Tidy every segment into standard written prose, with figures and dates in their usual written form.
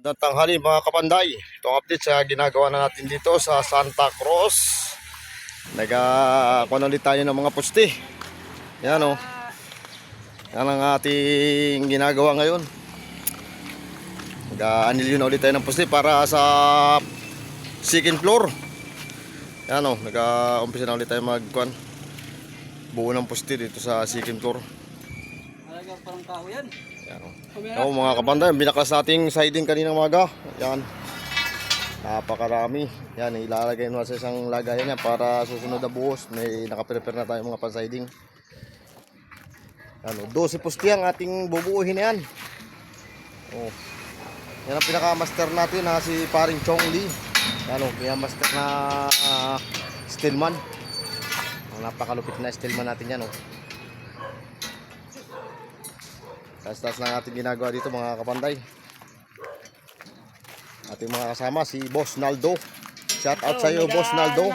Ng tanghali mga kapanday, itong update sa ginagawa na natin dito sa Santa Cruz. Nag-kuhan ulit tayo ng mga poste. Yan o, yan ang ating ginagawa ngayon. Nag-anilyo na ulit tayo ng poste para sa second floor. Yan o, nag-umpisa na ulit tayo mag-kuhan buo ng poste dito sa second floor. Talagang parang kahoy yan. Yan o. Oo mga kapanday, binaklas nating siding kaninang umaga. Yan. Napakarami. Yan, ilalagay mo sa isang lagayan niya para susunod na buhos. May nakaprepare na tayo mga pan-siding. Yan o, 12 poste ang ating bubuuhin na yan. O. Yan ang pinaka-master natin na si paring Chong Lee. Yan o, pinaka-master na steelman. Ang napakalupit na steelman natin yan o. Taas-taas na ating ginagawa dito mga kapanday. Ating mga kasama si Boss Naldo. Shout out sa iyo Boss Naldo.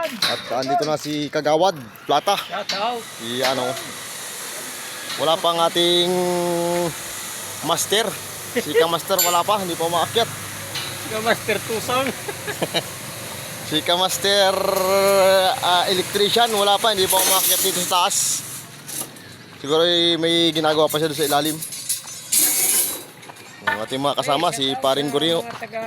At andito na si Kagawad Plata. Shout out. Si ano. Wala pang ating master. Si Kamaster wala pa, hindi pa umaakyat. Master Tusang. Si Kamaster electrician wala pa, hindi pa umaakyat dito sa taas. Siguro may ginagawa pa siya doon sa ilalim. Ang ating mga kasama, si Paring Gurio. Mga taga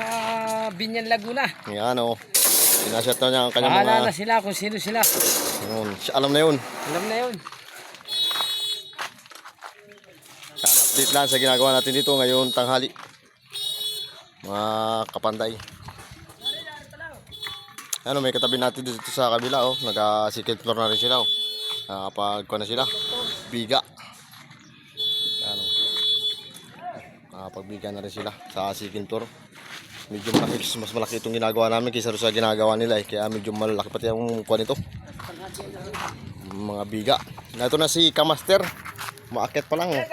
Binyan, Laguna. Yan o. Sinasat na niya ang kanyang Bahala mga... na sila kung sino sila. Yun, alam na yun. Alam na yun. Update lang sa ginagawa natin dito ngayon tanghali. Mga kapanday. Ano, may katabi natin dito sa kabila oh. Nag-second floor na rin sila oh. Nakapagkuha na sila. Biga. Ano. Nakapagbiga na rin sila sa second floor. Medyo malaki, mas malaki itong ginagawa namin kaysa sa ginagawa nila eh. Kaya medyo malaki pati ang kuha nito. Mga biga. Na ito na si Kamaster. Maakit pa lang oh.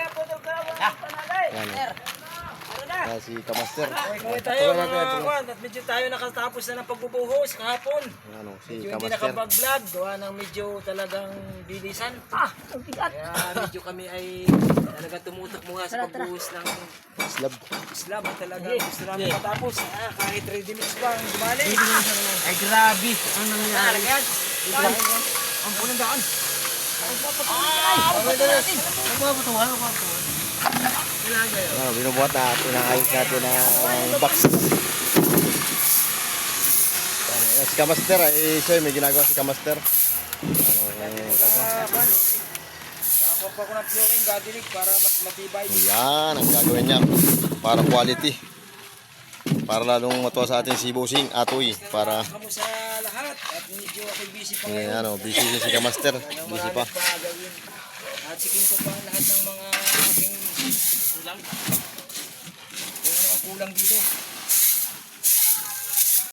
Yan oh. Yan si Kamaster. Kung tayo mga kwan, at medyo tayo nakatapos na ng pagbubuhos kahapon. Yan oh, si Medyo hindi Kamaster. nakapag-vlog. Gawa ng medyo talagang bilisan. Kaya medyo kami ay talaga tumutok muna sa pagbuhos ng Slab. Islam. Talaga gusto namin matapos. Kahit 3 minutes pa ang dumali. Ay grabe. Ang nangyari yan. Ang punang daan. Ano, binubuhat natin, inaayos natin ang box. Ano, si Kamaster, siya may ginagawa si Kamaster. Nakakuha pa ko ng flooring, gadilig para mas matibay. Yan, ang gagawin niya para quality. Para lalong matuwa sa ating si Busing, Atoy. Para, Kamu sa lahat at medyo ako'y busy pa ngayon, ngayon. ano, busy si Kamaster. Busy pa. Gawin. At siking ko pa lahat ng mga aking kulang. Kung ano ang kulang dito.